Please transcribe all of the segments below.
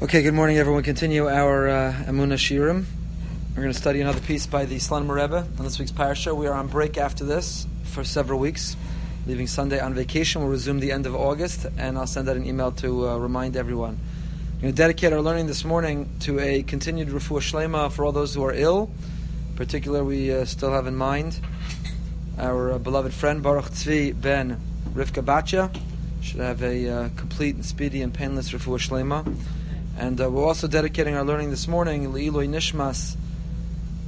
Okay, good morning, everyone. Continue our Emunah Shirim. We're going to study another piece by the Slonim Rebbe on this week's parasha. We are on break after this for several weeks, leaving Sunday on vacation. We'll resume the end of August, and I'll send out an email to remind everyone. We're going to dedicate our learning this morning to a continued refuah shlema for all those who are ill. In particular, we still have in mind our beloved friend Baruch Tzvi ben Rivka Batya. Should have a complete and speedy and painless refuah shlema. And we're also dedicating our learning this morning, Le'iloi Nishmas,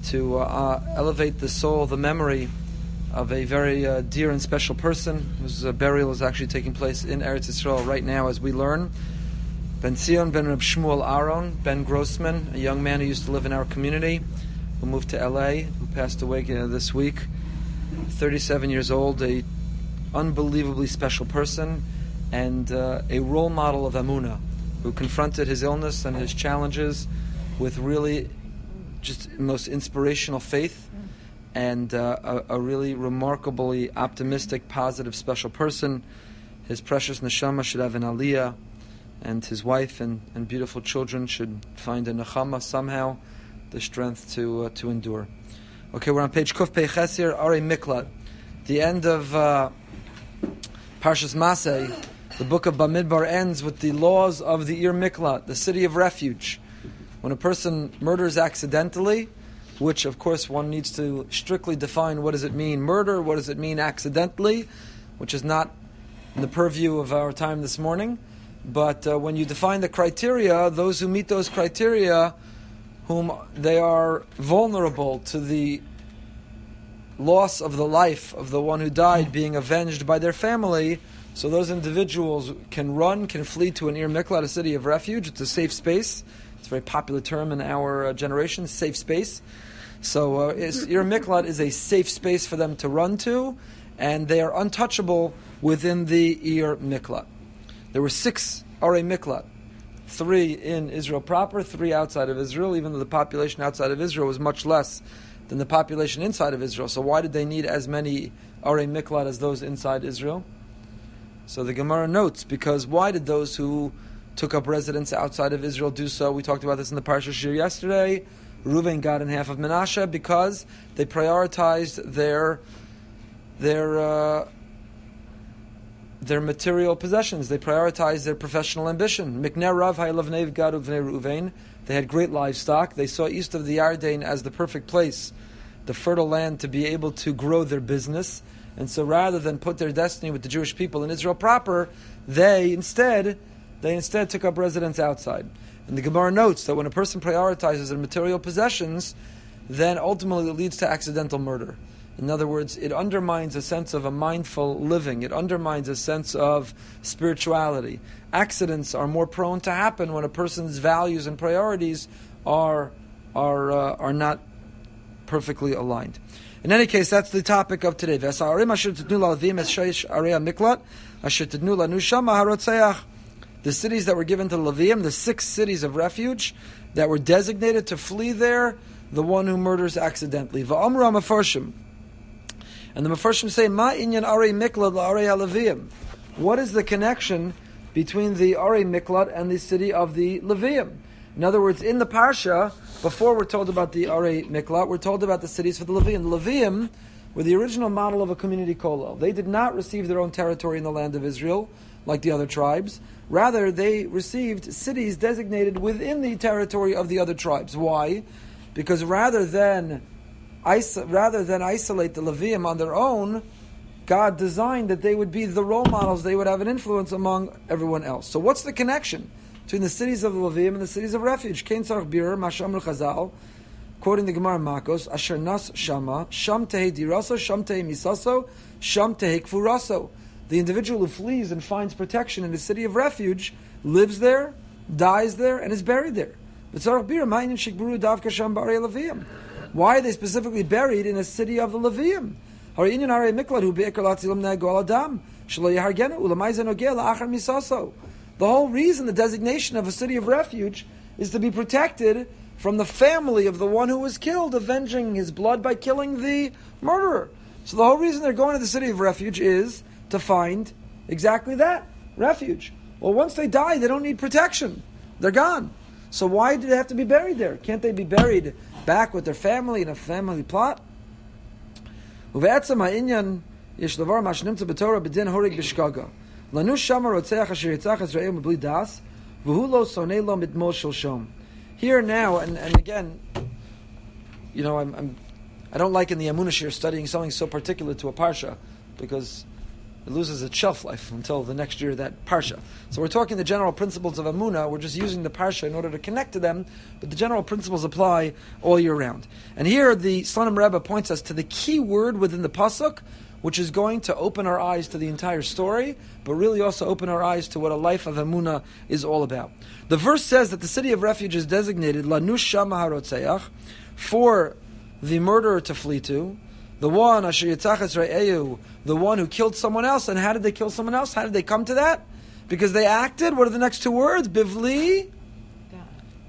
to elevate the soul, the memory of a very dear and special person whose burial is actually taking place in Eretz Yisrael right now as we learn. Ben Zion ben Reb Shmuel Aaron, Ben Grossman, a young man who used to live in our community, who moved to LA, who passed away this week. 37 years old, a unbelievably special person, and a role model of Emunah, who confronted his illness and his challenges with really just most inspirational faith, and a really remarkably optimistic, positive, special person. His precious neshama should have an aliyah, and his wife and beautiful children should find a nechama somehow, the strength to endure. Okay, we're on page Kuf Pei Chesir, Arei Miklat. The end of Parshas Masei. The book of Bamidbar ends with the laws of the Ir Miklat, the city of refuge. When a person murders accidentally, which of course one needs to strictly define what does it mean murder, what does it mean accidentally, which is not in the purview of our time this morning. But when you define the criteria, those who meet those criteria, whom they are vulnerable to the loss of the life of the one who died being avenged by their family, so those individuals can flee to an Ir Miklat, a city of refuge. It's a safe space. It's a very popular term in our generation, safe space. So Ir Miklat is a safe space for them to run to, and they are untouchable within the Ir Miklat. There were 6 Arei Miklat, 3 in Israel proper, 3 outside of Israel, even though the population outside of Israel was much less than the population inside of Israel. So why did they need as many Arei Miklat as those inside Israel? So the Gemara notes, because why did those who took up residence outside of Israel do so? We talked about this in the Parsha Shir yesterday. Reuven got in half of Menashe because they prioritized their material possessions. They prioritized their professional ambition. Mikner Rav Haylavnev Gad Uvnei Reuven. They had great livestock. They saw east of the Yarden as the perfect place, the fertile land to be able to grow their business. And so rather than put their destiny with the Jewish people in Israel proper, they instead took up residence outside. And the Gemara notes that when a person prioritizes their material possessions, then ultimately it leads to accidental murder. In other words, it undermines a sense of a mindful living. It undermines a sense of spirituality. Accidents are more prone to happen when a person's values and priorities are not The In any case, that's the topic of today. The cities that were given to the Levium, the 6 cities of refuge that were designated to flee there, the one who murders accidentally. And the Mefarshim say, Ma inyan Arei Miklat la'Arei HaLeviim. What is the connection between the Arei Miklat and the city of the Levium? In other words, in the Parsha, before we're told about the Arei Miklat, we're told about the cities for the Levium. The Levium were the original model of a community kollel. They did not receive their own territory in the land of Israel, like the other tribes. Rather, they received cities designated within the territory of the other tribes. Why? Because rather than isolate the Levium on their own, God designed that they would be the role models. They would have an influence among everyone else. So what's the connection between the cities of the Levium and the cities of refuge? Kein tzarich birur, Mashamr Chazal, quoting the Gemara Makos, Asher nas shama, sham tehe diraso, sham tehe misaso, sham tehe kfuraso. The individual who flees and finds protection in the city of refuge lives there, dies there, and is buried there. Why are they specifically buried in a city of the Levium? The whole reason, the designation of a city of refuge, is to be protected from the family of the one who was killed, avenging his blood by killing the murderer. So the whole reason they're going to the city of refuge is to find exactly that, refuge. Well, once they die, they don't need protection. They're gone. So why do they have to be buried there? Can't they be buried back with their family in a family plot? ובעצם העניין יש דבר מה שנמצא בתורה בדין הורג בשגגה. לנו שם הרוצח אשר ירצח את רעהו מבלי דאס, והוא לא שונא לו מתמול שלשום. Here now, and again, I don't like in the Amunah Shir studying something so particular to a parsha, because it loses its shelf life until the next year of that parsha. So we're talking the general principles of Amunah. We're just using the parsha in order to connect to them, but the general principles apply all year round. And here the Slonim Rebbe points us to the key word within the pasuk, which is going to open our eyes to the entire story, but really also open our eyes to what a life of Amunah is all about. The verse says that the city of refuge is designated Lanu Shama HaRotzeach, for the murderer to flee to, the one Asher Yitzach Esra'eu, the one who killed someone else. And how did they kill someone else? How did they come to that? Because they acted. What are the next two words? Bivli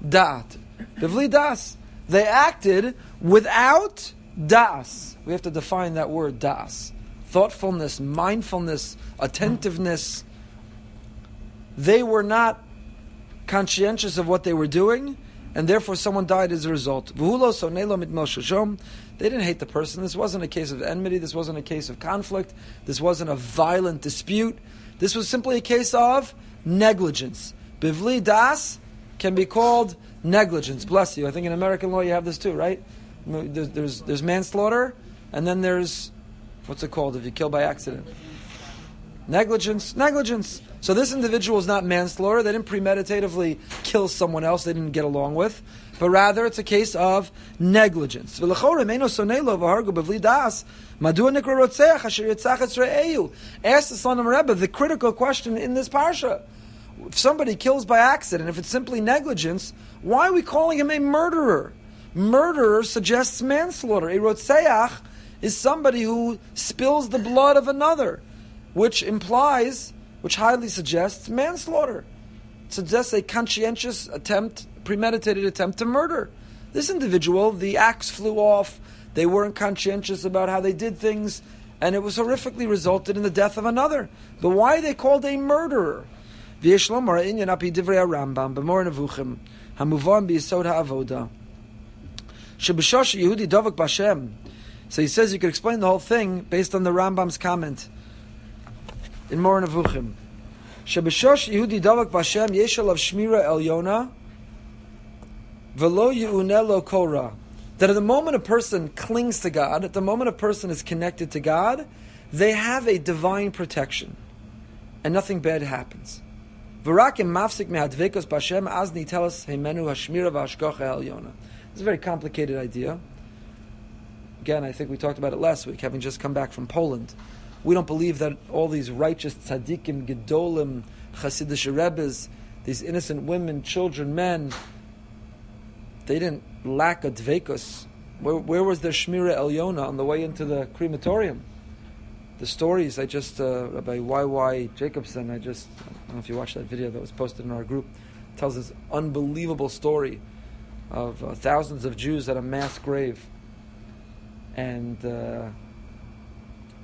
Da'at. Bivli Das. They acted without Das. We have to define that word Das. Thoughtfulness, mindfulness, attentiveness. They were not conscientious of what they were doing, and therefore someone died as a result. They didn't hate the person. This wasn't a case of enmity. This wasn't a case of conflict. This wasn't a violent dispute. This was simply a case of negligence. Bivli das can be called negligence. Bless you. I think in American law you have this too, right? There's manslaughter, and then there's, what's it called if you kill by accident? Negligence. So this individual is not manslaughter. They didn't premeditatively kill someone else they didn't get along with, but rather it's a case of negligence. Ask the Slonim Rebbe the critical question in this parsha. If somebody kills by accident, if it's simply negligence, why are we calling him a murderer? Murderer suggests manslaughter. A rotzeach is somebody who spills the blood of another, which highly suggests manslaughter. It suggests a conscientious attempt, premeditated attempt to murder. This individual, the axe flew off, they weren't conscientious about how they did things, and it was horrifically resulted in the death of another. But why are they called a murderer? So he says you could explain the whole thing based on the Rambam's comment in Mor Nevuchim. Shebeshosh Yehudi Davak Bashem Yeshalav Shmira Elyona Velo Yeunelo Kora. That at the moment a person clings to God, at the moment a person is connected to God, they have a divine protection, and nothing bad happens. V'rakim mafsik mehadvekos Bashem azni telas heimenu hashmira v'hashgacha Elyona. It's a very complicated idea. Again, I think we talked about it last week, having just come back from Poland. We don't believe that all these righteous tzaddikim, gedolim, chassidish rebbes, these innocent women, children, men, they didn't lack a dveikus. Where was their shmira elyona on the way into the crematorium? The stories by Y.Y. Jacobson, I don't know if you watched that video that was posted in our group, tells this unbelievable story of thousands of Jews at a mass grave. And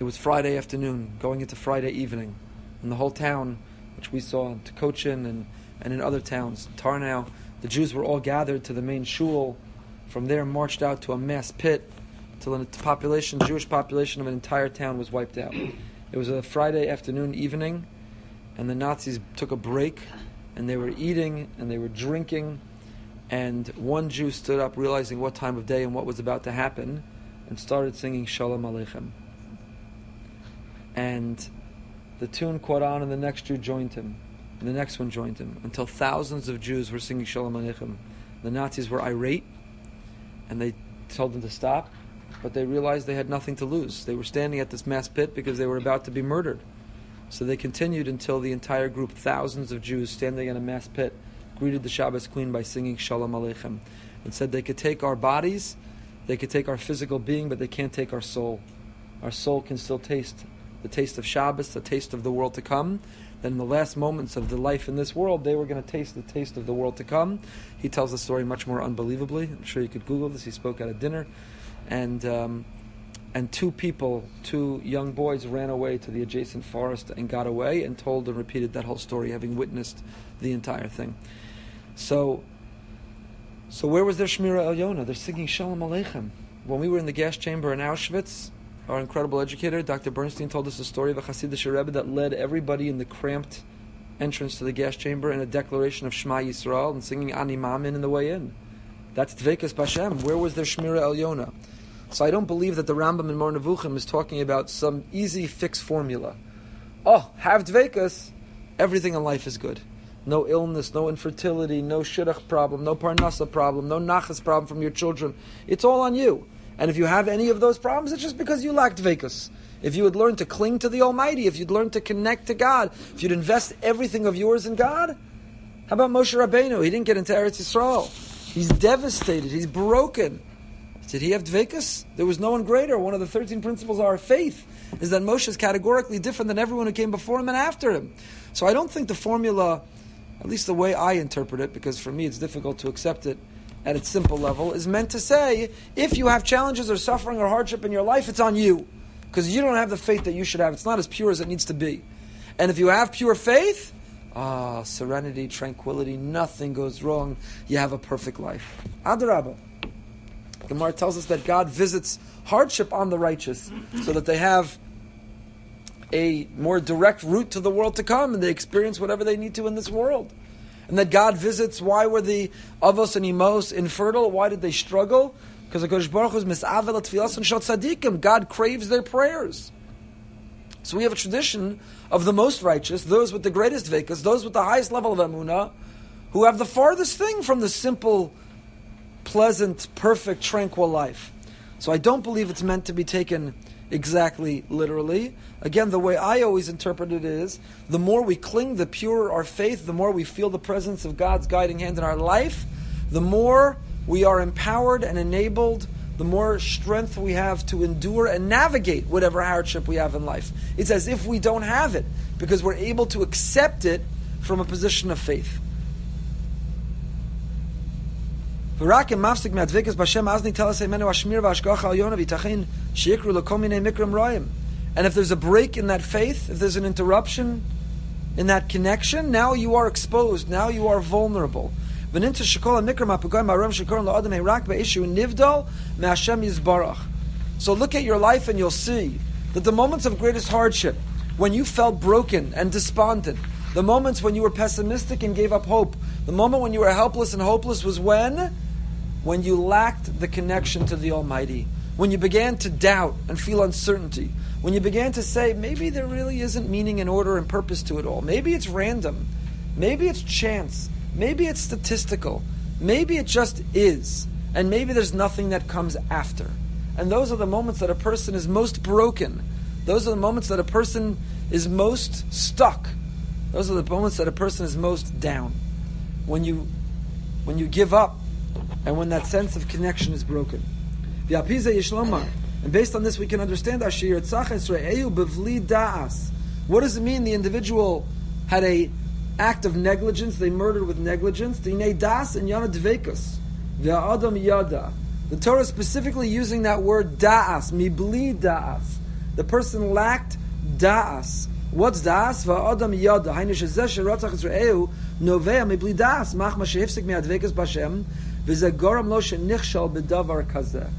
it was Friday afternoon, going into Friday evening, and the whole town, which we saw in Tokochin and in other towns, Tarnow, the Jews were all gathered to the main shul. From there, marched out to a mass pit till the Jewish population of an entire town was wiped out. It was a Friday afternoon, evening, and the Nazis took a break, and they were eating and they were drinking, and one Jew stood up, realizing what time of day and what was about to happen, and started singing Shalom Aleichem. And the tune caught on, and the next Jew joined him, and the next one joined him, until thousands of Jews were singing Shalom Aleichem. The Nazis were irate, and they told them to stop, but they realized they had nothing to lose. They were standing at this mass pit because they were about to be murdered. So they continued until the entire group, thousands of Jews standing in a mass pit, greeted the Shabbos Queen by singing Shalom Aleichem, and said they could take our bodies, they could take our physical being, but they can't take our soul. Our soul can still taste the taste of Shabbos, the taste of the world to come. Then in the last moments of the life in this world, they were going to taste the taste of the world to come. He tells the story much more unbelievably. I'm sure you could Google this. He spoke at a dinner. And two young boys ran away to the adjacent forest and got away and told and repeated that whole story, having witnessed the entire thing. So So where was their Shmira Elyona? They're singing Shalom Aleichem. When we were in the gas chamber in Auschwitz, our incredible educator, Dr. Bernstein, told us a story of a Hasidic Rebbe that led everybody in the cramped entrance to the gas chamber in a declaration of Shema Yisrael and singing Ani Mamin in the way in. That's Dveikus B'Hashem. Where was their Shmira Elyona? So I don't believe that the Rambam in Mor Nevuchim is talking about some easy fixed formula. Oh, have Dveikus, everything in life is good. No illness, no infertility, no shidduch problem, no parnasa problem, no nachas problem from your children. It's all on you. And if you have any of those problems, it's just because you lack dveikus. If you would learn to cling to the Almighty, if you'd learn to connect to God, if you'd invest everything of yours in God, how about Moshe Rabbeinu? He didn't get into Eretz Yisrael. He's devastated. He's broken. Did he have dveikus? There was no one greater. One of the 13 principles of our faith is that Moshe is categorically different than everyone who came before him and after him. So I don't think the formula, at least the way I interpret it, because for me it's difficult to accept it at its simple level, is meant to say, if you have challenges or suffering or hardship in your life, it's on you. Because you don't have the faith that you should have. It's not as pure as it needs to be. And if you have pure faith, serenity, tranquility, nothing goes wrong. You have a perfect life. Adarabah. Gemara tells us that God visits hardship on the righteous so that they have a more direct route to the world to come and they experience whatever they need to in this world. And that God visits, why were the Avos and Imos infertile? Why did they struggle? Because the HaKadosh Baruch Hu is mis'avel tfilas and shel tzadikim. God craves their prayers. So we have a tradition of the most righteous, those with the greatest dveikus, those with the highest level of emunah, who have the farthest thing from the simple, pleasant, perfect, tranquil life. So I don't believe it's meant to be taken exactly literally. Again, the way I always interpret it is, the more we cling, the purer our faith, the more we feel the presence of God's guiding hand in our life, the more we are empowered and enabled, the more strength we have to endure and navigate whatever hardship we have in life. It's as if we don't have it, because we're able to accept it from a position of faith. And if there's a break in that faith, if there's an interruption in that connection, now you are exposed, now you are vulnerable. So look at your life and you'll see that the moments of greatest hardship, when you felt broken and despondent, the moments when you were pessimistic and gave up hope, the moment when you were helpless and hopeless was when you lacked the connection to the Almighty, when you began to doubt and feel uncertainty, when you began to say, maybe there really isn't meaning and order and purpose to it all. Maybe it's random. Maybe it's chance. Maybe it's statistical. Maybe it just is. And maybe there's nothing that comes after. And those are the moments that a person is most broken. Those are the moments that a person is most stuck. Those are the moments that a person is most down. When you give up, and when that sense of connection is broken. And based on this we can understand what does it mean the individual had a act of negligence, they murdered with negligence. The Torah is specifically using that word da'as, mibli da'as. The person lacked da'as. What's da'as? Va'adam yada. Hainu shezeh sherotzach Yisraelu novea mibli da'as. Machma shehifsik me'advekas b'Hashem v'zegoram lo shenichshal b'davar kazeh.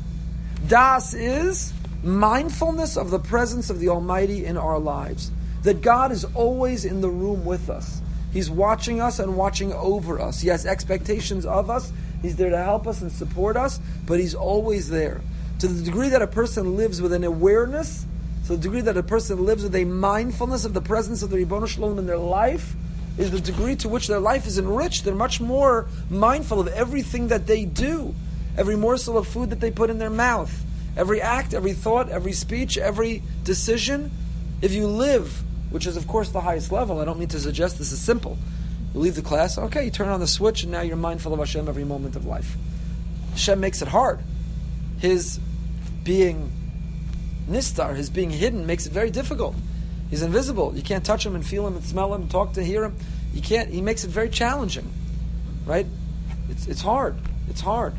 Da'as is mindfulness of the presence of the Almighty in our lives. That God is always in the room with us. He's watching us and watching over us. He has expectations of us. He's there to help us and support us, but He's always there. To the degree that a person lives with an awareness, to the degree that a person lives with a mindfulness of the presence of the Ribono Shalom in their life, is the degree to which their life is enriched. They're much more mindful of everything that they do, every morsel of food that they put in their mouth, every act, every thought, every speech, every decision. If you live, which is of course the highest level, I don't mean to suggest this is simple. You leave the class, okay, you turn on the switch and now you're mindful of Hashem every moment of life. Hashem makes it hard. His being nistar, his being hidden, makes it very difficult. He's invisible. You can't touch him and feel him and smell him, talk to, hear him. You can't. He makes it very challenging, right? It's hard. It's hard.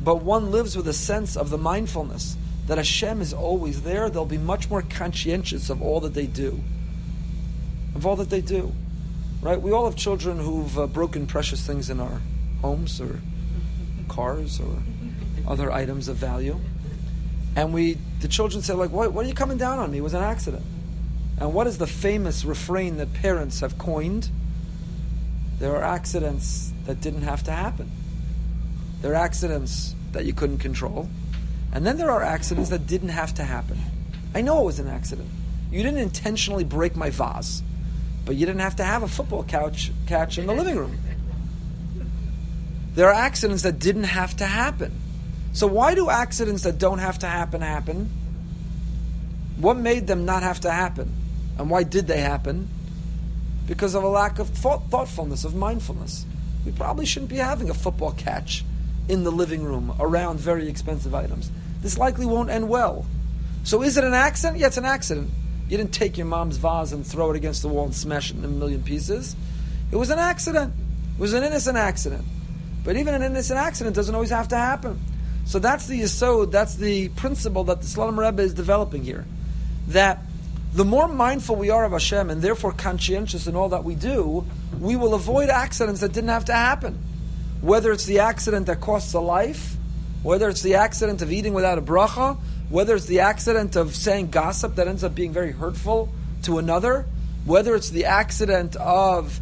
But one lives with a sense of the mindfulness that Hashem is always there. They'll be much more conscientious of all that they do. Of all that they do. Right? We all have children who've broken precious things in our homes or cars or other items of value. And the children say, like, what are you coming down on me? It was an accident. And what is the famous refrain that parents have coined? There are accidents that didn't have to happen. There are accidents that you couldn't control. And then there are accidents that didn't have to happen. I know it was an accident. You didn't intentionally break my vase, but you didn't have to have a football catch in the living room. There are accidents that didn't have to happen. So why do accidents that don't have to happen? What made them not have to happen? And why did they happen? Because of a lack of thoughtfulness, of mindfulness. We probably shouldn't be having a football catch in the living room around very expensive items. This likely won't end well. So is it an accident? Yeah, it's an accident. You didn't take your mom's vase and throw it against the wall and smash it in a million pieces. It was an accident. It was an innocent accident. But even an innocent accident doesn't always have to happen. So that's the yesod, that's the principle that the Slonim Rebbe is developing here. That the more mindful we are of Hashem and therefore conscientious in all that we do, we will avoid accidents that didn't have to happen. Whether it's the accident that costs a life, whether it's the accident of eating without a bracha, whether it's the accident of saying gossip that ends up being very hurtful to another, whether it's the accident of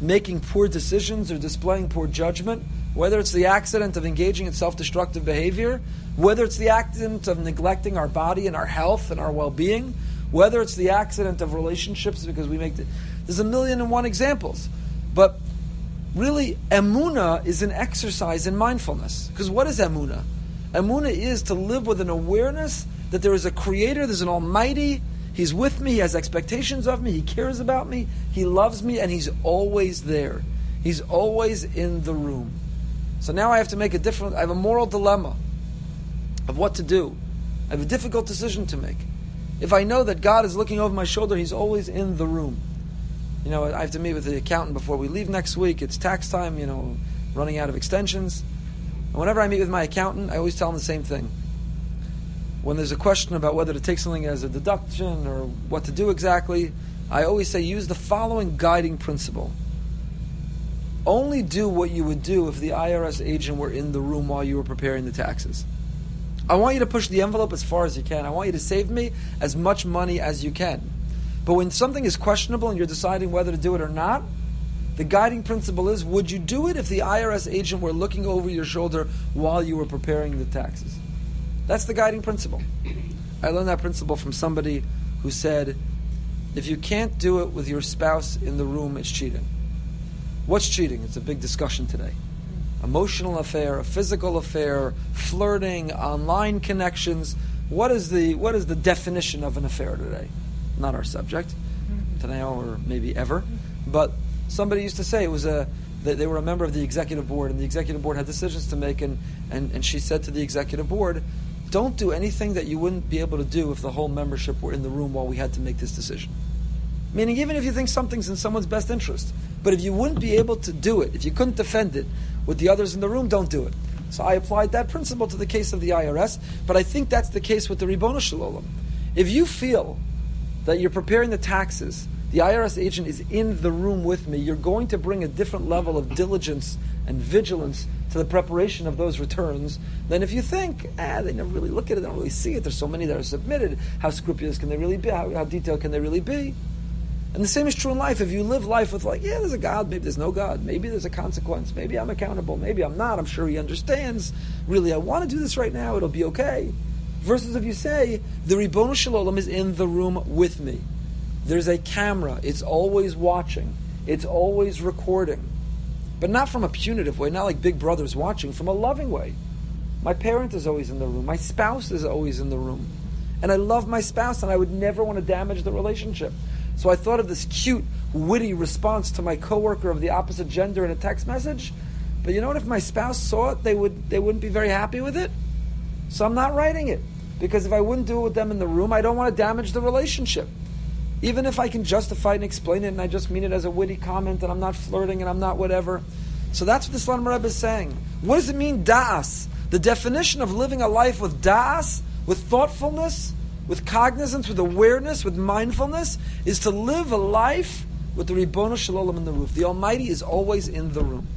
making poor decisions or displaying poor judgment, whether it's the accident of engaging in self-destructive behavior, whether it's the accident of neglecting our body and our health and our well-being, whether it's the accident of relationships because we make... There's 1,000,001 examples. But really, emunah is an exercise in mindfulness. Because what is emunah? Emunah is to live with an awareness that there is a creator, there's an almighty, he's with me, he has expectations of me, he cares about me, he loves me, and he's always there. He's always in the room. So now I have to make I have a moral dilemma of what to do. I have a difficult decision to make. If I know that God is looking over my shoulder, he's always in the room. I have to meet with the accountant before we leave next week. It's tax time, running out of extensions. And whenever I meet with my accountant, I always tell him the same thing. When there's a question about whether to take something as a deduction or what to do exactly, I always say use the following guiding principle. Only do what you would do if the IRS agent were in the room while you were preparing the taxes. I want you to push the envelope as far as you can. I want you to save me as much money as you can. But when something is questionable and you're deciding whether to do it or not, the guiding principle is, would you do it if the IRS agent were looking over your shoulder while you were preparing the taxes? That's the guiding principle. I learned that principle from somebody who said, if you can't do it with your spouse in the room, it's cheating. What's cheating? It's a big discussion today. Emotional affair, a physical affair, flirting, online connections. What is the definition of an affair today? Not our subject today or maybe ever. But somebody used to say they were a member of the executive board, and the executive board had decisions to make, and she said to the executive board, don't do anything that you wouldn't be able to do if the whole membership were in the room while we had to make this decision. Meaning, even if you think something's in someone's best interest, but if you wouldn't be able to do it, if you couldn't defend it with the others in the room, don't do it. So I applied that principle to the case of the IRS, but I think that's the case with the Ribono Shel Olam. If you feel that you're preparing the taxes, the IRS agent is in the room with me, you're going to bring a different level of diligence and vigilance to the preparation of those returns than if you think, they never really look at it, they don't really see it, there's so many that are submitted, how scrupulous can they really be, how detailed can they really be? And the same is true in life. If you live life with there's a God, maybe there's no God, maybe there's a consequence, maybe I'm accountable, maybe I'm not, I'm sure he understands, really I want to do this right now, it'll be okay. Versus if you say, the Ribono Shel Olam is in the room with me. There's a camera, it's always watching, it's always recording. But not from a punitive way, not like Big Brother's watching, from a loving way. My parent is always in the room, my spouse is always in the room. And I love my spouse and I would never want to damage the relationship. So I thought of this cute, witty response to my coworker of the opposite gender in a text message. But you know what? If my spouse saw it, they wouldn't be very happy with it. So I'm not writing it. Because if I wouldn't do it with them in the room, I don't want to damage the relationship. Even if I can justify it and explain it and I just mean it as a witty comment and I'm not flirting and I'm not whatever. So that's what the Slonim Rebbe is saying. What does it mean, da'as? The definition of living a life with da'as, with thoughtfulness, with cognizance, with awareness, with mindfulness, is to live a life with the Ribono Shel Olam in the roof. The Almighty is always in the room.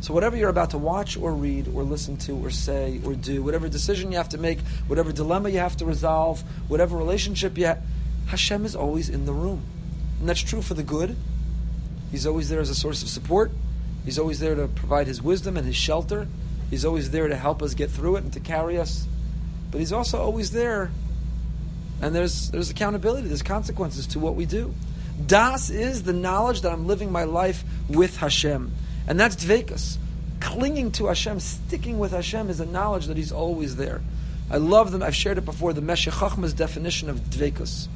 So whatever you're about to watch or read or listen to or say or do, whatever decision you have to make, whatever dilemma you have to resolve, whatever relationship you have, Hashem is always in the room. And that's true for the good. He's always there as a source of support. He's always there to provide His wisdom and His shelter. He's always there to help us get through it and to carry us. But He's also always there, and there's accountability, there's consequences to what we do. Das is the knowledge that I'm living my life with Hashem. And that's dveikus. Clinging to Hashem, sticking with Hashem is a knowledge that He's always there. I love them. I've shared it before, the Meshech Chochmah's definition of dveikus.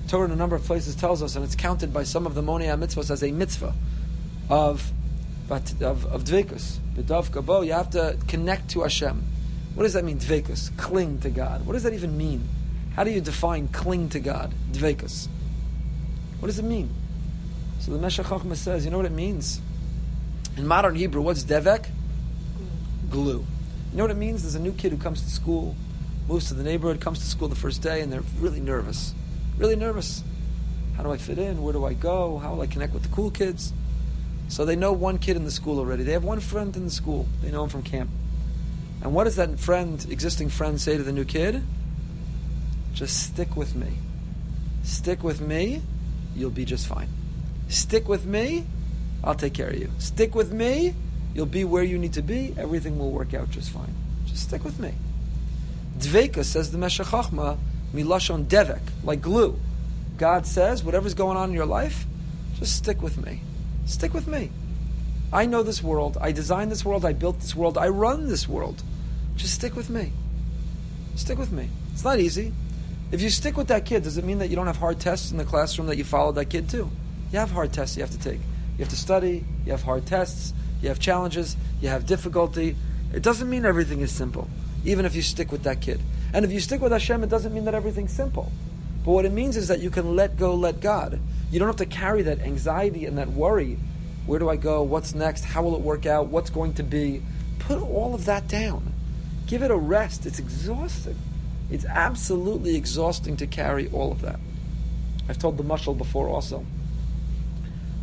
The Torah in a number of places tells us, and it's counted by some of the Monei HaMitzvos as a mitzvah of dveikus. B'davka bo, you have to connect to Hashem. What does that mean, dveikus? Cling to God. What does that even mean? How do you define cling to God? Dveikus. What does it mean? So the Meshech Chochmah says, you know what it means? In modern Hebrew, what's devek? Glue. You know what it means? There's a new kid who comes to school, moves to the neighborhood, comes to school the first day, and they're really nervous. Really nervous. How do I fit in? Where do I go? How will I connect with the cool kids? So they know one kid in the school already. They have one friend in the school. They know him from camp. And what does that existing friend say to the new kid? Just stick with me. Stick with me, you'll be just fine. Stick with me, I'll take care of you. Stick with me, you'll be where you need to be, everything will work out just fine. Just stick with me. Dveika, says the Meshech Chochmah, milashon devek, like glue. God says, whatever's going on in your life, just stick with me. Stick with me. I know this world, I designed this world, I built this world, I run this world. Just stick with me. Stick with me. It's not easy. If you stick with that kid, does it mean that you don't have hard tests in the classroom that you follow that kid to? You have hard tests you have to take. You have to study, you have hard tests, you have challenges, you have difficulty. It doesn't mean everything is simple, even if you stick with that kid. And if you stick with Hashem, it doesn't mean that everything's simple. But what it means is that you can let go, let God. You don't have to carry that anxiety and that worry. Where do I go? What's next? How will it work out? What's going to be? Put all of that down. Give it a rest. It's exhausting. It's absolutely exhausting to carry all of that. I've told the mashal before also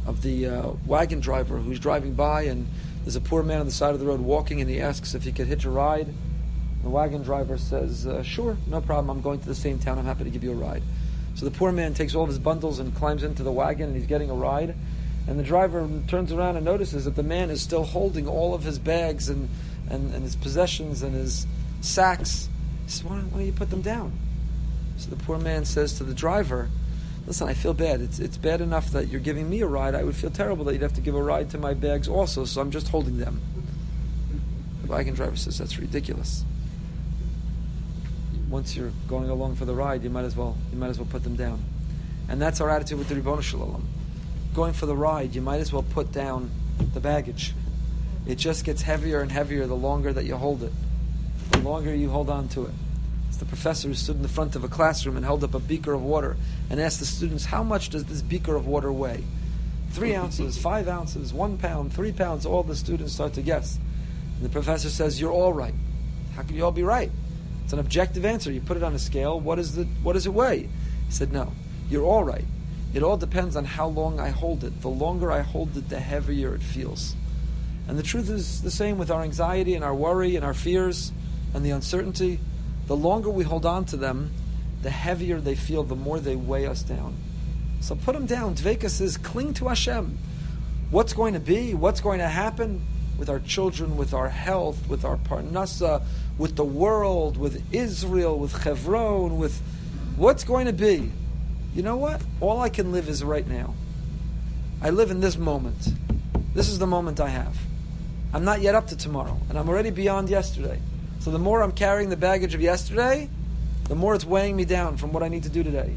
of the wagon driver who's driving by, and there's a poor man on the side of the road walking, and he asks if he could hitch a ride. The wagon driver says, sure, no problem, I'm going to the same town, I'm happy to give you a ride. So the poor man takes all of his bundles and climbs into the wagon, and he's getting a ride. And the driver turns around and notices that the man is still holding all of his bags and his possessions and his sacks. He says, why don't you put them down? So the poor man says to the driver, listen, I feel bad. It's bad enough that you're giving me a ride. I would feel terrible that you'd have to give a ride to my bags also, so I'm just holding them. The wagon driver says, that's ridiculous. Once you're going along for the ride, you might as well put them down. And that's our attitude with the Ribono Shel Olam. Going for the ride, you might as well put down the baggage. It just gets heavier and heavier the longer that you hold it. The longer you hold on to it. It's the professor who stood in the front of a classroom and held up a beaker of water and asked the students, how much does this beaker of water weigh? 3 ounces, 5 ounces, 1 pound, 3 pounds. All the students start to guess. And the professor says, you're all right. How can you all be right? It's an objective answer. You put it on a scale. What does it weigh? He said, no, you're all right. It all depends on how long I hold it. The longer I hold it, the heavier it feels. And the truth is the same with our anxiety and our worry and our fears and the uncertainty. The longer we hold on to them, the heavier they feel, the more they weigh us down. So put them down. Dveikus is cling to Hashem. What's going to be? What's going to happen with our children, with our health, with our parnasa, with the world, with Israel, with Chevron, with what's going to be? You know what? All I can live is right now. I live in this moment. This is the moment I have. I'm not yet up to tomorrow, and I'm already beyond yesterday. So the more I'm carrying the baggage of yesterday, the more it's weighing me down from what I need to do today.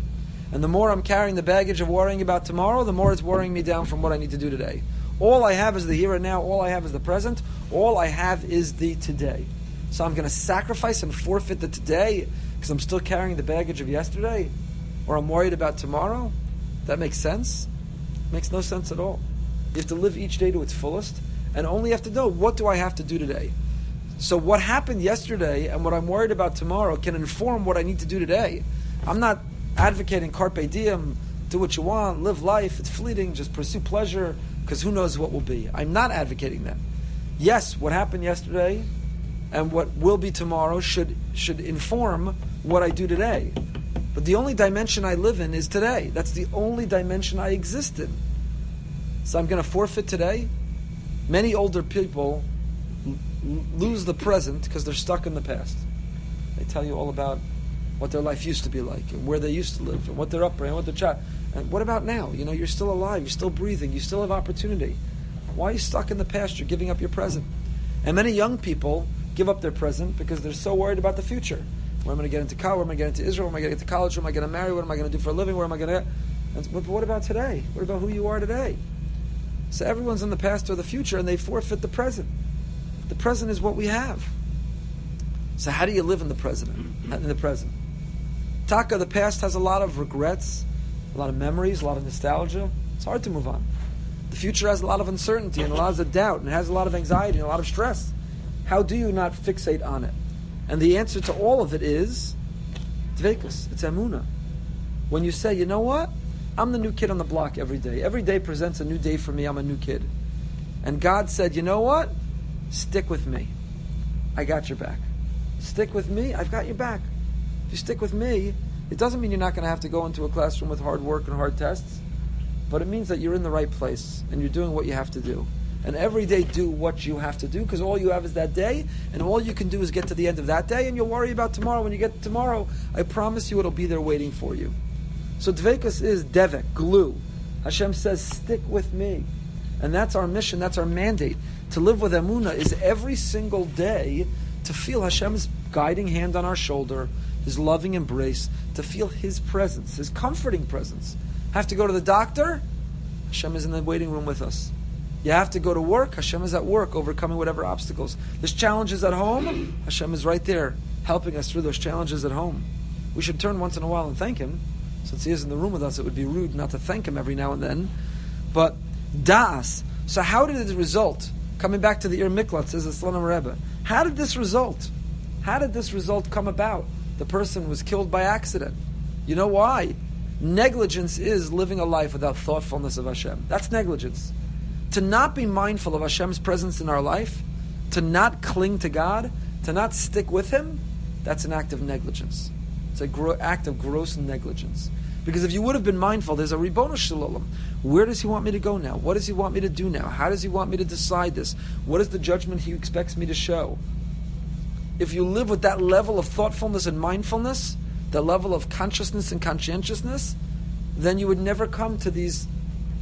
And the more I'm carrying the baggage of worrying about tomorrow, the more it's worrying me down from what I need to do today. All I have is the here and now. All I have is the present. All I have is the today. So I'm going to sacrifice and forfeit the today because I'm still carrying the baggage of yesterday? Or I'm worried about tomorrow? That makes sense? Makes no sense at all. You have to live each day to its fullest and only have to know, what do I have to do today? So what happened yesterday and what I'm worried about tomorrow can inform what I need to do today. I'm not advocating carpe diem, do what you want, live life, it's fleeting, just pursue pleasure, because who knows what will be. I'm not advocating that. Yes, what happened yesterday and what will be tomorrow should inform what I do today. But the only dimension I live in is today. That's the only dimension I exist in. So I'm going to forfeit today. Many older people lose the present because they're stuck in the past. They tell you all about what their life used to be like and where they used to live and what their upbringing, what their child. And what about now? You're still alive, you're still breathing, you still have opportunity. Why are you stuck in the past? You're giving up your present. And many young people give up their present because they're so worried about the future. Where am I going to get into college? Where am I going to get into Israel? Where am I going to get to college? Where am I going to marry? What am I going to do for a living? Where am I going to... But what about today? What about who you are today? So everyone's in the past or the future, and they forfeit the present. The present is what we have. So how do you live in the present? Taka, the past has a lot of regrets, a lot of memories, a lot of nostalgia. It's hard to move on. The future has a lot of uncertainty and a lot of doubt and has a lot of anxiety and a lot of stress. How do you not fixate on it? And the answer to all of it is dveikus. It's emunah. When you say, you know what? I'm the new kid on the block every day. Every day presents a new day for me. I'm a new kid. And God said, you know what? Stick with me. I got your back. Stick with me. I've got your back. If you stick with me, it doesn't mean you're not going to have to go into a classroom with hard work and hard tests, but it means that you're in the right place and you're doing what you have to do. And every day do what you have to do, because all you have is that day, and all you can do is get to the end of that day, and you'll worry about tomorrow. When you get to tomorrow, I promise you it'll be there waiting for you. So dveikus is devek, glue. Hashem says, stick with me. And that's our mission, that's our mandate. To live with emunah is every single day to feel Hashem's guiding hand on our shoulder, His loving embrace, to feel His presence, His comforting presence. Have to go to the doctor? Hashem is in the waiting room with us. You have to go to work? Hashem is at work, overcoming whatever obstacles. There's challenges at home? Hashem is right there, helping us through those challenges at home. We should turn once in a while and thank Him. Since He is in the room with us, it would be rude not to thank Him every now and then. But das. So how did it result? Coming back to the Ir Miklat, says the Slonim Rebbe. How did this result? How did this result come about? The person was killed by accident. You know why? Negligence is living a life without thoughtfulness of Hashem. That's negligence. To not be mindful of Hashem's presence in our life, to not cling to God, to not stick with Him, that's an act of negligence. It's an act of gross negligence. Because if you would have been mindful, there's a Ribono Shel Olam. Where does He want me to go now? What does He want me to do now? How does He want me to decide this? What is the judgment He expects me to show? If you live with that level of thoughtfulness and mindfulness, that level of consciousness and conscientiousness, then you would never come to these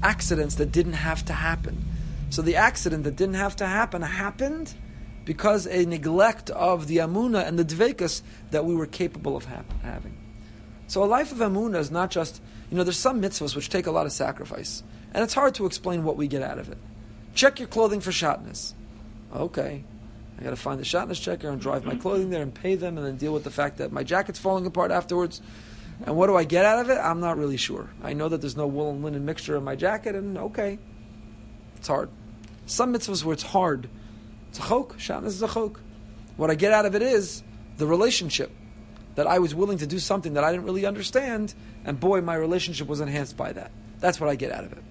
accidents that didn't have to happen. So the accident that didn't have to happen happened because a neglect of the emunah and the dveikus that we were capable of having. So a life of emunah is not just, there's some mitzvahs which take a lot of sacrifice, and it's hard to explain what we get out of it. Check your clothing for shatnez. Okay, I got to find the shatnez checker and drive my clothing there and pay them, and then deal with the fact that my jacket's falling apart afterwards. And what do I get out of it? I'm not really sure. I know that there's no wool and linen mixture in my jacket, and okay, it's hard. Some mitzvahs where it's hard, it's a chok. Shatnez is a chok. What I get out of it is the relationship, that I was willing to do something that I didn't really understand, and boy, my relationship was enhanced by that. That's what I get out of it.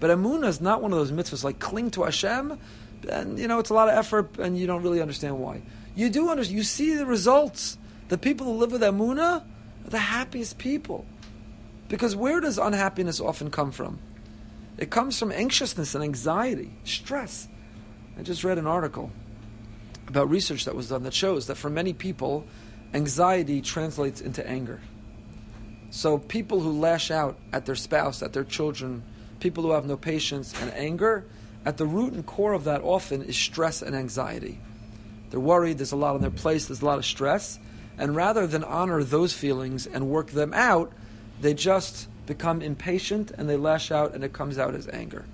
But emunah is not one of those mitzvahs like cling to Hashem, and it's a lot of effort, and you don't really understand why. You do understand. You see the results. The people who live with emunah are the happiest people. Because where does unhappiness often come from? It comes from anxiousness and anxiety, stress. I just read an article about research that was done that shows that for many people, anxiety translates into anger. So people who lash out at their spouse, at their children, people who have no patience and anger, at the root and core of that often is stress and anxiety. They're worried, there's a lot on their plate, there's a lot of stress, and rather than honor those feelings and work them out, they just become impatient and they lash out and it comes out as anger.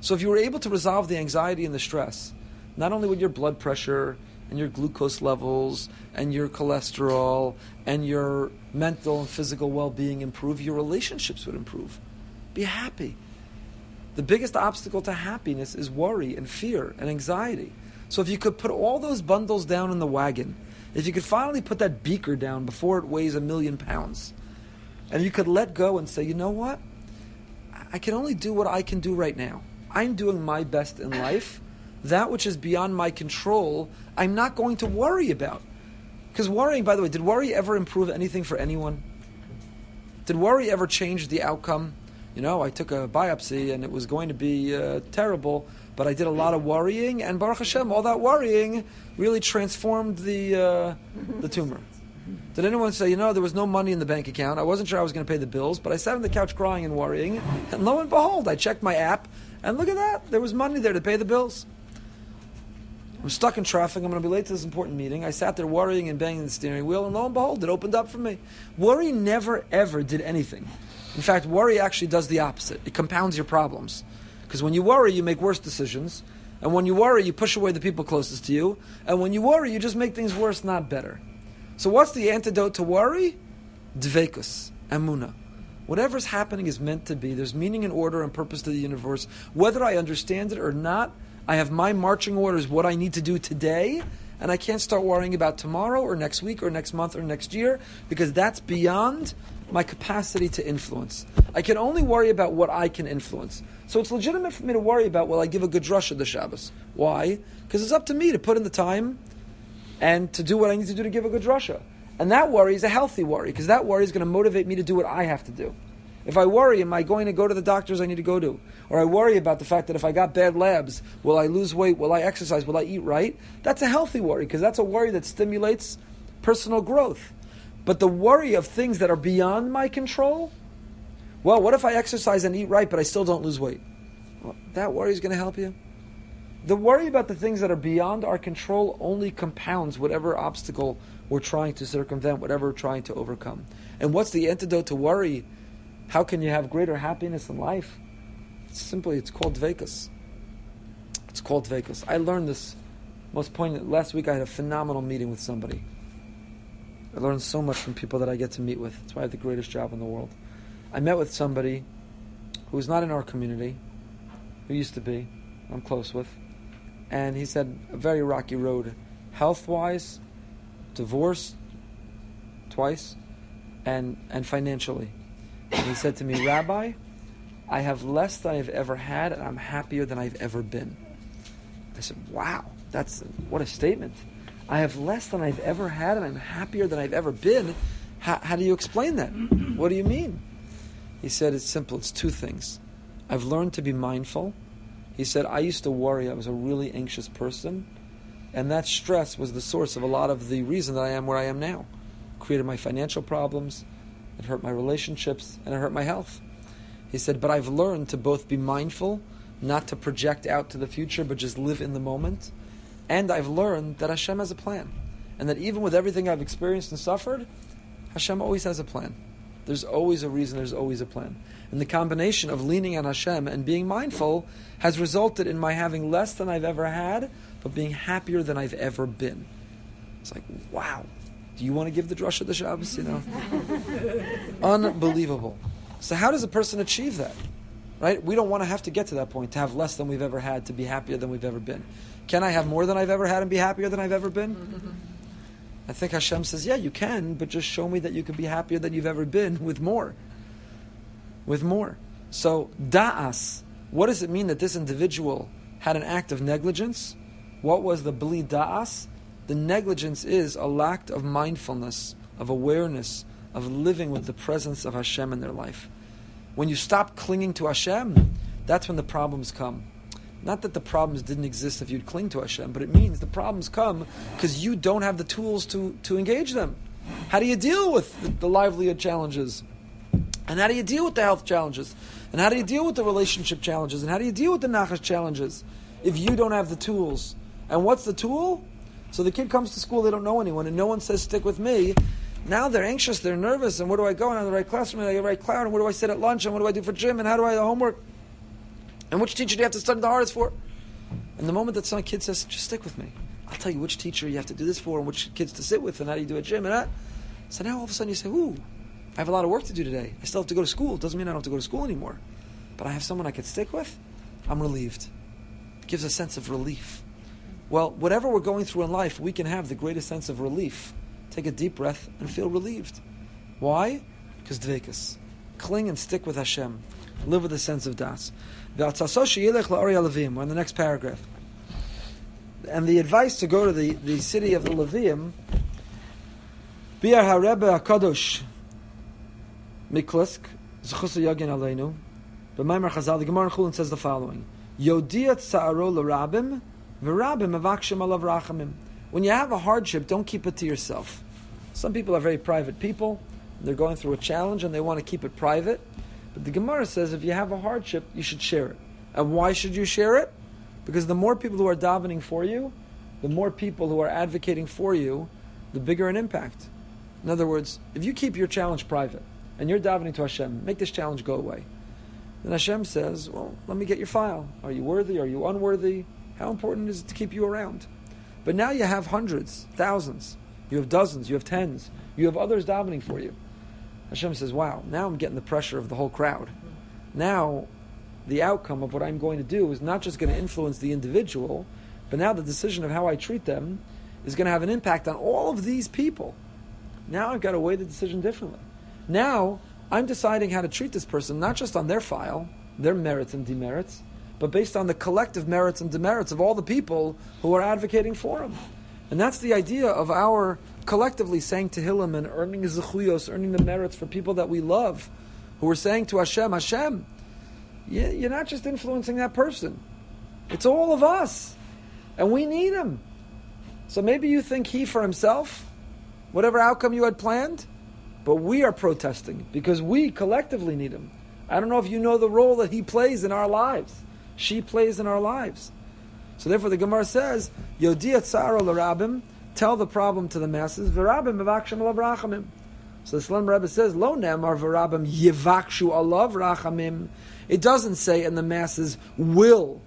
So if you were able to resolve the anxiety and the stress, not only would your blood pressure and your glucose levels and your cholesterol and your mental and physical well-being improve, your relationships would improve. Be happy. The biggest obstacle to happiness is worry and fear and anxiety. So if you could put all those bundles down in the wagon, if you could finally put that beaker down before it weighs 1,000,000 pounds, and you could let go and say, you know what? I can only do what I can do right now. I'm doing my best in life. That which is beyond my control, I'm not going to worry about. Because worrying, by the way, did worry ever improve anything for anyone? Did worry ever change the outcome? I took a biopsy and it was going to be terrible, but I did a lot of worrying, and Baruch Hashem, all that worrying really transformed the tumor. Did anyone say, there was no money in the bank account, I wasn't sure I was going to pay the bills, but I sat on the couch crying and worrying, and lo and behold, I checked my app, and look at that, there was money there to pay the bills. I'm stuck in traffic, I'm going to be late to this important meeting. I sat there worrying and banging the steering wheel, and lo and behold, it opened up for me. Worry never, ever did anything. In fact, worry actually does the opposite. It compounds your problems. Because when you worry, you make worse decisions. And when you worry, you push away the people closest to you. And when you worry, you just make things worse, not better. So what's the antidote to worry? Dveikus, emunah. Whatever's happening is meant to be. There's meaning and order and purpose to the universe. Whether I understand it or not, I have my marching orders, what I need to do today, and I can't start worrying about tomorrow or next week or next month or next year, because that's beyond my capacity to influence. I can only worry about what I can influence. So it's legitimate for me to worry about, will I give a good drasha the Shabbos? Why? Because it's up to me to put in the time and to do what I need to do to give a good drasha. And that worry is a healthy worry, because that worry is going to motivate me to do what I have to do. If I worry, am I going to go to the doctors I need to go to? Or I worry about the fact that if I got bad labs, will I lose weight? Will I exercise? Will I eat right? That's a healthy worry, because that's a worry that stimulates personal growth. But the worry of things that are beyond my control, well, what if I exercise and eat right, but I still don't lose weight? Well, that worry is going to help you. The worry about the things that are beyond our control only compounds whatever obstacle we're trying to circumvent, whatever we're trying to overcome. And what's the antidote to worry? How can you have greater happiness in life? It's called dveikus. It's called dveikus. I learned this most poignant. Last week I had a phenomenal meeting with somebody. I learned so much from people that I get to meet with. That's why I have the greatest job in the world. I met with somebody who was not in our community, who used to be, I'm close with, and he said, a very rocky road, health-wise, divorced twice, and financially. And he said to me, Rabbi, I have less than I've ever had, and I'm happier than I've ever been. I said, wow, what a statement. I have less than I've ever had, and I'm happier than I've ever been. How do you explain that? What do you mean? He said, it's simple. It's two things. I've learned to be mindful. He said, I used to worry. I was a really anxious person. And that stress was the source of a lot of the reason that I am where I am now. It created my financial problems. It hurt my relationships. And it hurt my health. He said, but I've learned to both be mindful, not to project out to the future, but just live in the moment. And I've learned that Hashem has a plan. And that even with everything I've experienced and suffered, Hashem always has a plan. There's always a reason, there's always a plan. And the combination of leaning on Hashem and being mindful has resulted in my having less than I've ever had, but being happier than I've ever been. It's like, wow. Do you want to give the drasha the Shabbos? Unbelievable. So how does a person achieve that? Right? We don't want to have to get to that point, to have less than we've ever had, to be happier than we've ever been. Can I have more than I've ever had and be happier than I've ever been? I think Hashem says, yeah, you can, but just show me that you can be happier than you've ever been with more. With more. So, da'as, what does it mean that this individual had an act of negligence? What was the bli da'as? The negligence is a lack of mindfulness, of awareness, of living with the presence of Hashem in their life. When you stop clinging to Hashem, that's when the problems come. Not that the problems didn't exist if you'd cling to Hashem, but it means the problems come because you don't have the tools to engage them. How do you deal with the livelihood challenges? And how do you deal with the health challenges? And how do you deal with the relationship challenges? And how do you deal with the nachash challenges if you don't have the tools? And what's the tool? So the kid comes to school, they don't know anyone, and no one says, stick with me. Now they're anxious, they're nervous, and where do I go? And I'm in the right classroom, and I get the right cloud, and where do I sit at lunch, and what do I do for gym, and how do I do homework? And which teacher do you have to study the hardest for? And the moment that some kid says, just stick with me, I'll tell you which teacher you have to do this for, and which kids to sit with, and how do you do a gym, and that. So now all of a sudden you say, ooh, I have a lot of work to do today. I still have to go to school. It doesn't mean I don't have to go to school anymore. But I have someone I can stick with. I'm relieved. It gives a sense of relief. Well, whatever we're going through in life, we can have the greatest sense of relief. Take a deep breath and feel relieved. Why? Because dveikus. Cling and stick with Hashem. Live with a sense of das. We're in the next paragraph. And the advice to go to the city of the Levium, Biar HaRebbe HaKadosh Miklisk, Zechus Yagin Aleinu, B'Maimar Chazal, the Gemara in Chulin says the following: Yodiat Sa'aro l'Rabim, V'Rabim Avakshim Alav Rachamim. When you have a hardship, don't keep it to yourself. Some people are very private people. They're going through a challenge and they want to keep it private. But the Gemara says if you have a hardship, you should share it. And why should you share it? Because the more people who are davening for you, the more people who are advocating for you, the bigger an impact. In other words, if you keep your challenge private and you're davening to Hashem, make this challenge go away. Then Hashem says, well, let me get your file. Are you worthy? Are you unworthy? How important is it to keep you around? But now you have hundreds, thousands, you have dozens, you have tens, you have others davening for you. Hashem says, wow, now I'm getting the pressure of the whole crowd. Now, the outcome of what I'm going to do is not just going to influence the individual, but now the decision of how I treat them is going to have an impact on all of these people. Now I've got to weigh the decision differently. Now, I'm deciding how to treat this person, not just on their file, their merits and demerits, but based on the collective merits and demerits of all the people who are advocating for him. And that's the idea of our collectively saying Tehillim and earning zechuyos, earning the merits for people that we love, who are saying to Hashem, Hashem, you're not just influencing that person. It's all of us. And we need him. So maybe you think he for himself, whatever outcome you had planned, but we are protesting because we collectively need him. I don't know if you know the role that he plays in our lives. She plays in our lives. So therefore the Gemara says, Yodiat Sa'aro l'Rabim, tell the problem to the masses, V'Rabim Mevakshim Alav Rachamim. So the Shlom Rebbe says, Lo Nemar V'Rabim Yivakshu Alav Rachamim. It doesn't say, and the masses will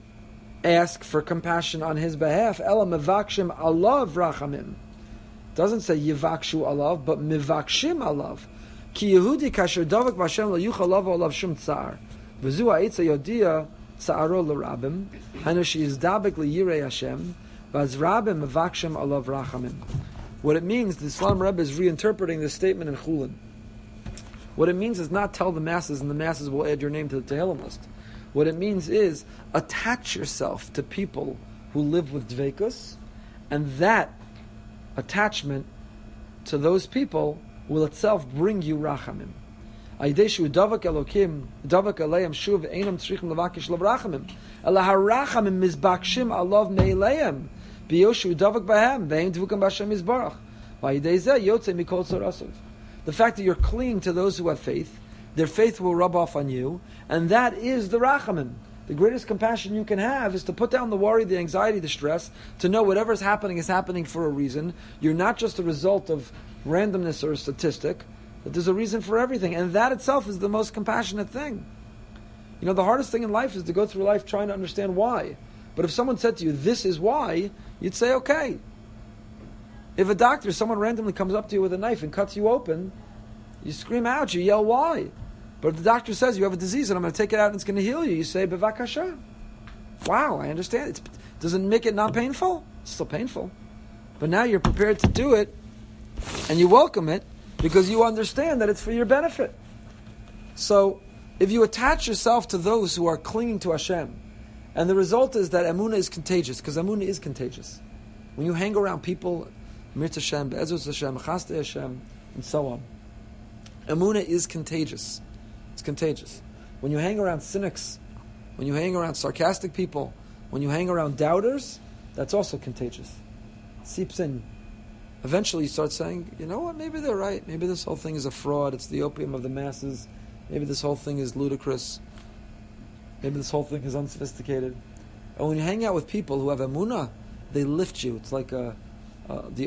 ask for compassion on his behalf. Ela Mevakshim Alav Rachamim. It doesn't say Yivakshu Alav, but Mevakshim Alav. Ki Yehudi Kasher Davak B'Hashem Lo Yuchal Alav Alav Shum Tzar. V'zu Ha'itza Yodia Tzaro l'Rabim, Hanu she'izdabek li'yirei Hashem, v'az Rabim mevakshim alav rachamim. What it means, the Shlom Rebbe is reinterpreting this statement in Chulin. What it means is not tell the masses and the masses will add your name to the Tehillim list. What it means is attach yourself to people who live with dveikus, and that attachment to those people will itself bring you rachamim. Aideshu davak elokim davak aleim shuv einam tzrichim levakish levrachamim ela harachamim mizbakshim alav meileim biyoshu davak bahem vein dvukam b'Hashem yizbarach v'aidezeh yotzei mikol tzarasav. The fact that you're clinging to those who have faith, their faith will rub off on you, and that is the rachamim. The greatest compassion you can have is to put down the worry, the anxiety, the stress, to know whatever is happening for a reason. You're not just a result of randomness or a statistic. That there's a reason for everything, and that itself is the most compassionate thing. You know, the hardest thing in life is to go through life trying to understand why. But if someone said to you, this is why, you'd say, okay. If a doctor, someone randomly comes up to you with a knife and cuts you open, you scream out, you yell, why? But if the doctor says you have a disease and I'm going to take it out and it's going to heal you, you say, bevakasha. Wow, I understand. Does it make it not painful? It's still painful. But now you're prepared to do it, and you welcome it, because you understand that it's for your benefit. So, if you attach yourself to those who are clinging to Hashem, and the result is that Emunah is contagious, because Emunah is contagious. When you hang around people, Mirz Hashem, Be'ezus Hashem, Chaste Hashem, and so on, Emunah is contagious. It's contagious. When you hang around cynics, when you hang around sarcastic people, when you hang around doubters, that's also contagious. It seeps in. Eventually you start saying, you know what, maybe they're right. Maybe this whole thing is a fraud. It's the opium of the masses. Maybe this whole thing is ludicrous. Maybe this whole thing is unsophisticated. And when you hang out with people who have emunah, they lift you. It's like the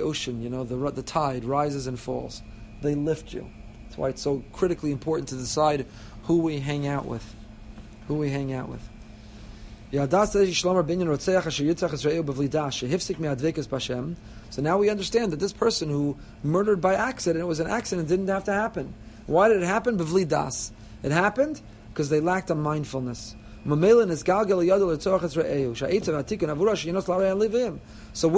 ocean, you know, the tide rises and falls. They lift you. That's why it's so critically important to decide who we hang out with. Who we hang out with. So now we understand that this person who murdered by accident, it was an accident, didn't have to happen. Why did it happen? B'vli das. It happened because they lacked a mindfulness. So where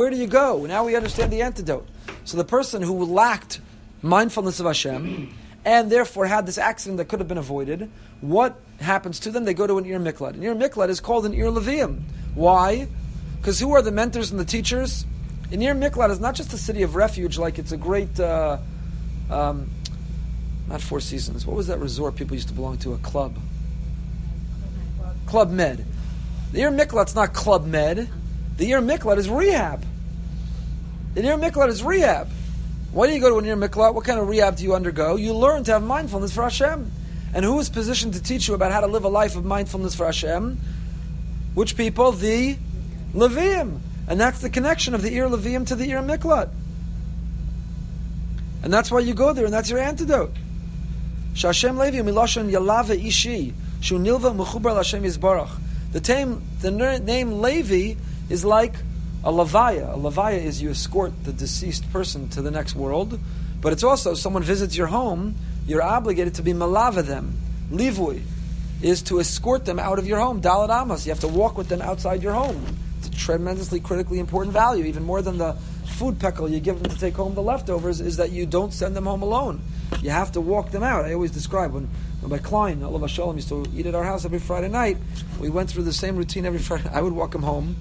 do you go? Now we understand the antidote. So the person who lacked mindfulness of Hashem and therefore had this accident that could have been avoided, what happens to them? They go to an Ir Miklat. An Ir Miklat is called an Ir Levium. Why? Because who are the mentors and the teachers? An Ir Miklat is not just a city of refuge, like it's a great, not Four Seasons. What was that resort people used to belong to? A club. Club Med. The Ir Miklat's not Club Med. The Ir Miklat is rehab. The Ir Miklat is rehab. Why do you go to an Ir Miklat? What kind of rehab do you undergo? You learn to have mindfulness for Hashem. And who is positioned to teach you about how to live a life of mindfulness for Hashem? Which people? The Levium. And that's the connection of the Ir Levium to the Ir Miklat. And that's why you go there, and that's your antidote. Shashem Levi Miloshan Yalava Ishi Shu Nilva Mechubar Lashem Yisbarach. The name Levi is like a levaya. A levaya is you escort the deceased person to the next world, but it's also someone visits your home, you're obligated to be malava them. Livui is to escort them out of your home. Dalet Amos, you have to walk with them outside your home. It's a tremendously critically important value, even more than the food peckle you give them to take home the leftovers, is that you don't send them home alone. You have to walk them out. I always describe when my Klein, Allah Shalom, used to eat at our house every Friday night. We went through the same routine every Friday. I would walk him home,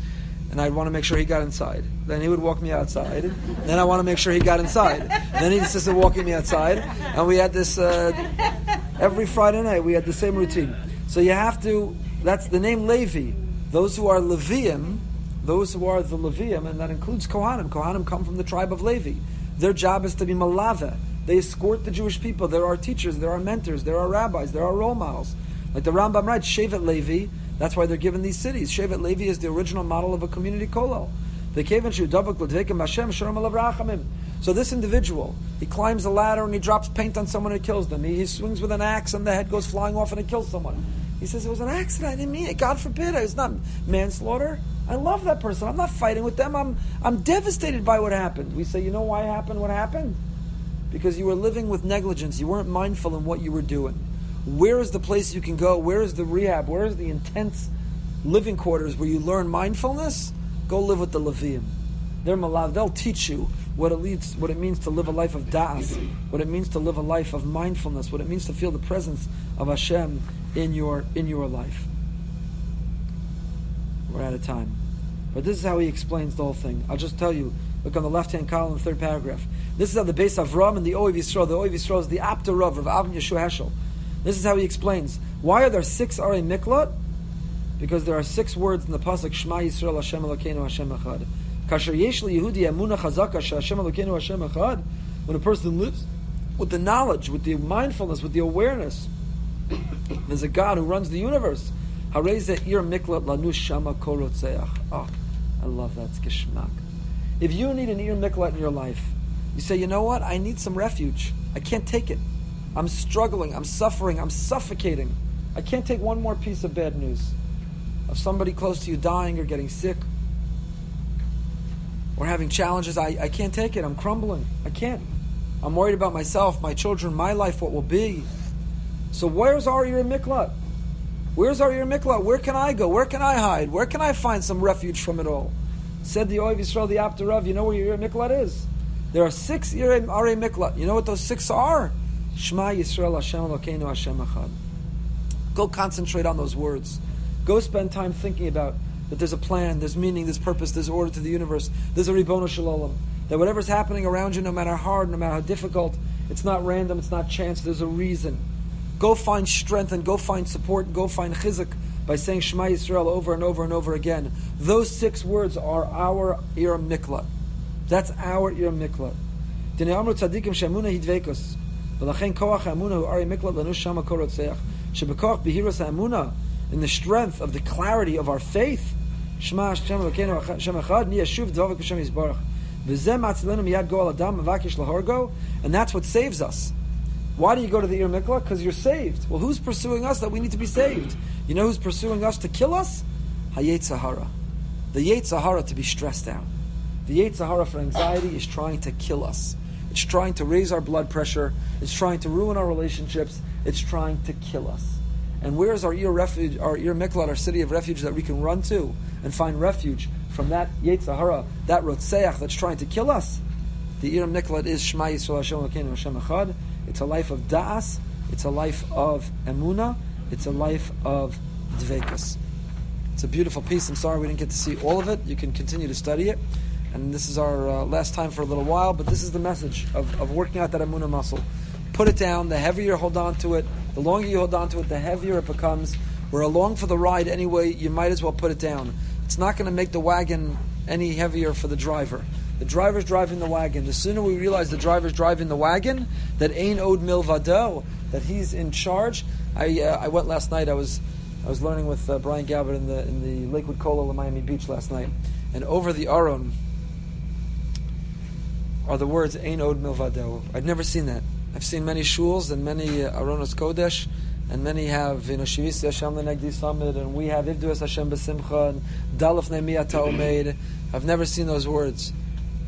and I'd want to make sure he got inside. Then he would walk me outside. Then I want to make sure he got inside. Then he insisted walking me outside. And we had this, every Friday night, we had the same routine. So you have to, that's the name Levi. Those who are Levium, those who are the Levium, and that includes Kohanim. Kohanim come from the tribe of Levi. Their job is to be Malave. They escort the Jewish people. There are teachers, there are mentors, there are rabbis, there are role models. Like the Rambam writes, Shevet Levi, that's why they're given these cities. Shevet Levi is the original model of a community kollel. So this individual, he climbs a ladder and he drops paint on someone and kills them. He swings with an axe and the head goes flying off and it kills someone. He says, it was an accident, I didn't mean it. God forbid, it's not manslaughter. I love that person. I'm not fighting with them. I'm devastated by what happened. We say, you know why happened what happened? Because you were living with negligence. You weren't mindful in what you were doing. Where is the place you can go? Where is the rehab? Where is the intense living quarters where you learn mindfulness? Go live with the Levium. They're malav. They'll teach you what it means to live a life of da'as, what it means to live a life of mindfulness, what it means to feel the presence of Hashem in your life. We're out of time. But this is how he explains the whole thing. I'll just tell you, look on the left-hand column, the third paragraph. This is how the base of Ram and the Oiv Yisrael, is the Apta Rav of Avin Yeshua Heschel. This is how he explains. Why are there 6 Arei Miklat? Because there are 6 words in the pasuk Shema Yisrael Hashem Elokeinu Hashem Echad. Kasher yesh liyehudi emuna chazaka she'Hashem Elokeinu Hashem Echad. When a person lives with the knowledge, with the mindfulness, with the awareness, there's a God who runs the universe. Harei ze ir miklat lanu shama kol rotzeach. Oh, I love that. It's geschmack. If you need an ir miklat in your life, you say, you know what? I need some refuge. I can't take it. I'm struggling. I'm suffering. I'm suffocating. I can't take one more piece of bad news of somebody close to you dying or getting sick or having challenges. I can't take it. I'm crumbling. I can't. I'm worried about myself, my children, my life, what will be. So where's our Ir Miklat? Where's our Ir Miklat? Where can I go? Where can I hide? Where can I find some refuge from it all? Said the Oiv Yisrael, the Apta Rav, you know where your Ir Miklat is? There are 6 Arei Miklat. You know what those 6 are? Shema Yisrael Hashem Elokeinu Hashem Echad. Go concentrate on those words. Go spend time thinking about that there's a plan, there's meaning, there's purpose, there's order to the universe, there's a Ribono Shel Olam. That whatever's happening around you, no matter how hard, no matter how difficult, it's not random, it's not chance, there's a reason. Go find strength and go find support and go find chizuk by saying Shema Yisrael over and over and over again. Those 6 words are our Ir Miklat. That's our Ir Miklat. Dinei amru tzadikim she'emuna hidveikus. V'lachein koach ha'emuna hu Arei Miklat lanu shama kol rotzeach. Shebekoach behiras ha'emuna, in the strength of the clarity of our faith, Shema Hashem Elokeinu Hashem Echad, ni yashuv dvavak Hashem Yisbarach. V'zeh matzilenu miyad go'al adam mevakish lahargo, and that's what saves us. Why do you go to the Ir Miklat? Because you're saved. Well, who's pursuing us that we need to be saved? You know who's pursuing us to kill us? Hayetz Hara. The Yetz Hara to be stressed out. The Yetz Hara for anxiety is trying to kill us. It's trying to raise our blood pressure. It's trying to ruin our relationships. It's trying to kill us. And where's our Ir refuge, our Ir Miklat, our city of refuge that we can run to and find refuge from that Yetz Hara, that Rotzeach that's trying to kill us? The Ir Miklat is Shema Yisrael Hashem Elokeinu Hashem Echad. It's a life of da'as. It's a life of emuna. It's a life of dveikus. It's a beautiful piece. I'm sorry we didn't get to see all of it. You can continue to study it. And this is our last time for a little while, but this is the message of working out that emuna muscle. Put it down. The heavier you hold on to it, the longer you hold on to it, the heavier it becomes. We're along for the ride anyway. You might as well put it down. It's not going to make the wagon any heavier for the driver. The driver's driving the wagon. The sooner we realize the driver's driving the wagon, that Ein Od Milvado, that he's in charge. I went last night. I was learning with Brian Galbert in the Lakewood Kollel in Miami Beach last night, and over the Aron are the words Ein Od Milvado. I'd never seen that. I've seen many shuls and many Aronos Kodesh, and many have Shivisi Hashem Lenegdi Summit, and we have Ivdu Es Hashem B'Simcha and Dalaf Ne'mi Ata Omeid. I've never seen those words.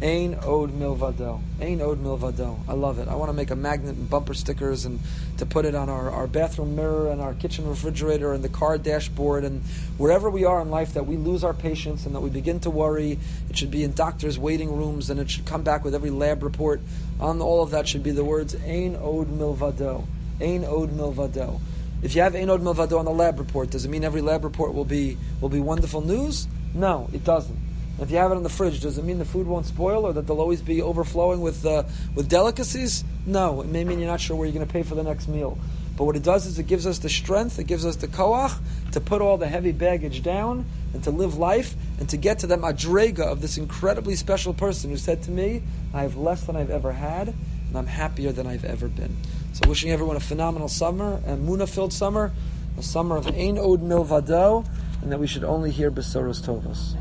Ein Od Milvado. Ein Od Milvado. I love it. I want to make a magnet and bumper stickers and to put it on our bathroom mirror and our kitchen refrigerator and the car dashboard and wherever we are in life that we lose our patience and that we begin to worry. It should be in doctors' waiting rooms and it should come back with every lab report. On all of that should be the words Ein Od Milvado. Ein Od Milvado. If you have Ein Od Milvado on the lab report, does it mean every lab report will be wonderful news? No, it doesn't. If you have it in the fridge, does it mean the food won't spoil or that there'll always be overflowing with delicacies? No, it may mean you're not sure where you're going to pay for the next meal. But what it does is it gives us the strength, it gives us the koach to put all the heavy baggage down and to live life and to get to the madrega of this incredibly special person who said to me, I have less than I've ever had and I'm happier than I've ever been. So wishing everyone a phenomenal summer, a Muna-filled summer, a summer of Ein Od Milvado, and that we should only hear Besoros Tovos.